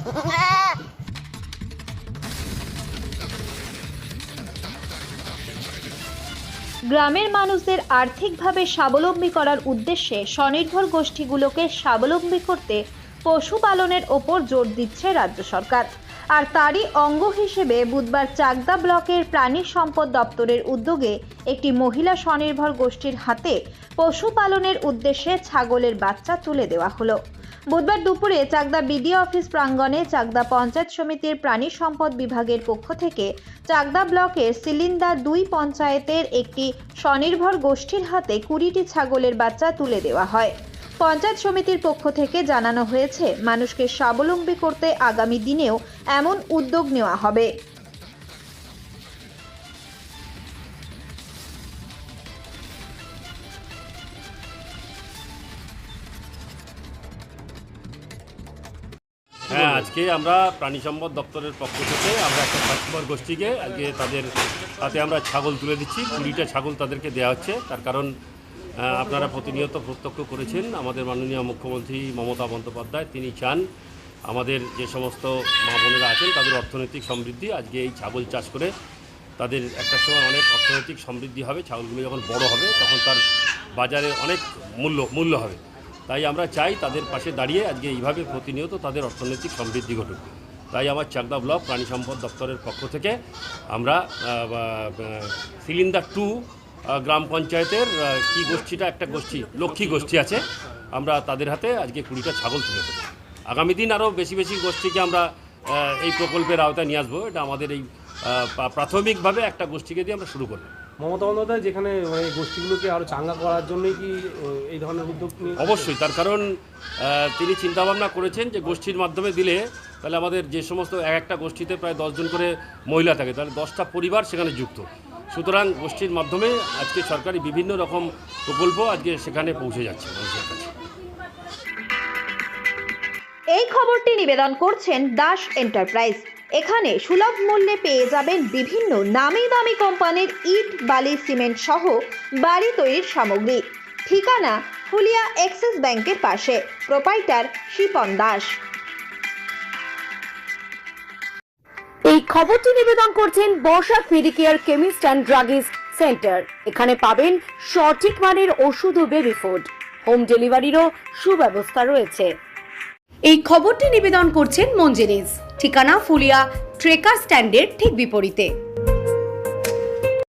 গ্রামের মানুষদের আর্থিকভাবে স্বাবলম্বী করার উদ্দেশ্যে স্বনির্ভর গোষ্ঠীগুলোকে স্বাবলম্বী করতে পশুপালনের ওপর জোর দিচ্ছে রাজ্য সরকার। আর তারই অঙ্গ হিসেবে বুধবার চাকদা ব্লকের প্রাণী সম্পদ দপ্তরের উদ্যোগে একটি মহিলা স্বনির্ভর গোষ্ঠীর হাতে পশুপালনের উদ্দেশ্যে ছাগলের বাচ্চা তুলে দেওয়া হলো। বুধবার দুপুরে চাকদা বিডিও অফিস প্রাঙ্গণে চাকদা পঞ্চায়েত সমিতির প্রাণী সম্পদ বিভাগের পক্ষ থেকে চাকদা ব্লকের সিলিন্দা 2 পঞ্চায়েতের একটি স্বনির্ভর গোষ্ঠীর হাতে 20টি ছাগলের বাচ্চা তুলে দেওয়া হয়। পঞ্চায়েত সমিতির পক্ষ থেকে জানানো হয়েছে, মানুষকে স্বাবলম্বী করতে আগামী দিনেও এমন উদ্যোগ নেওয়া হবে। হ্যাঁ, আজকে আমরা প্রাণী সম্পদ দপ্তরের পক্ষ থেকে আমরা একটা স্বাস্থ্যকর গোষ্ঠীকে আজকে তাদের হাতে আমরা ছাগল তুলে দিচ্ছি। 20টা ছাগল তাদেরকে দেওয়া হচ্ছে। তার কারণ আপনারা প্রতিনিয়ত প্রত্যক্ষ করেছেন, আমাদের মাননীয় মুখ্যমন্ত্রী মমতা বন্দ্যোপাধ্যায় তিনি চান আমাদের যে সমস্ত মা বোনেরা আছেন তাদের অর্থনৈতিক সমৃদ্ধি। আজকে এই ছাগল চাষ করে তাদের একটা সময় অনেক অর্থনৈতিক সমৃদ্ধি হবে। ছাগলগুলো যখন বড় হবে তখন তার বাজারে অনেক মূল্য হবে। তাই আমরা চাই তাদের পাশে দাঁড়িয়ে আজকে এইভাবে প্রতিনিয়ত তাদের অর্থনৈতিক সমৃদ্ধি ঘটুক। তাই আমার চাকদা ব্লক প্রাণী সম্পদ দপ্তরের পক্ষ থেকে আমরা সিলিন্দা 2 গ্রাম পঞ্চায়েতের কি গোষ্ঠীটা একটা গোষ্ঠী লক্ষ্মী গোষ্ঠী আছে, আমরা তাদের হাতে আজকে 20টা ছাগল তুলে দেবো। আগামী দিন আরও বেশি গোষ্ঠীকে আমরা এই প্রকল্পের আওতায় নিয়ে আসবো। এটা আমাদের এই প্রাথমিকভাবে একটা গোষ্ঠীকে দিয়ে আমরা শুরু করব। মমতা বন্দ্যোপাধ্যায় যেখানে গোষ্ঠীগুলোকে আরও চাঙ্গা করার জন্যই কি এই ধরনের উদ্যোগ নিয়ে? অবশ্যই, তার কারণ তিনি চিন্তাভাবনা করেছেন যে গোষ্ঠীর মাধ্যমে দিলে তাহলে আমাদের যে সমস্ত একটা গোষ্ঠীতে প্রায় 10 জন করে মহিলা থাকে, তাহলে 10টা পরিবার সেখানে যুক্ত। সুতরাং গোষ্ঠীর মাধ্যমে আজকে সরকারি বিভিন্ন রকম প্রকল্প আজকে সেখানে পৌঁছে যাচ্ছে মানুষের কাছে। এই খবরটি নিবেদন করছেন দাস এন্টারপ্রাইজ। এখানে সুলভ মূল্যে পেয়ে যাবেন বিভিন্ন নামি দামি কোম্পানির ইট, বালি, সিমেন্ট সহ বাড়ি তৈরির সামগ্রী। ঠিকানা ফুলিয়া এক্সিস ব্যাংকের পাশে। প্রোপাইটার শিপন দাস। এই খবরটি নিবেদন করছেন Barsha medicare chemist and druggist centre. এখানে পাবেন সঠিক মানের ওষুধ ও বেবি ফুড। হোম ডেলিভারিরও সুব্যবস্থা রয়েছে। এই খবরটি নিবেদন করছেন মঞ্জেরিজ। ঠিকানা ফুলিয়া ট্রেকার স্ট্যান্ডের ঠিক বিপরীতে।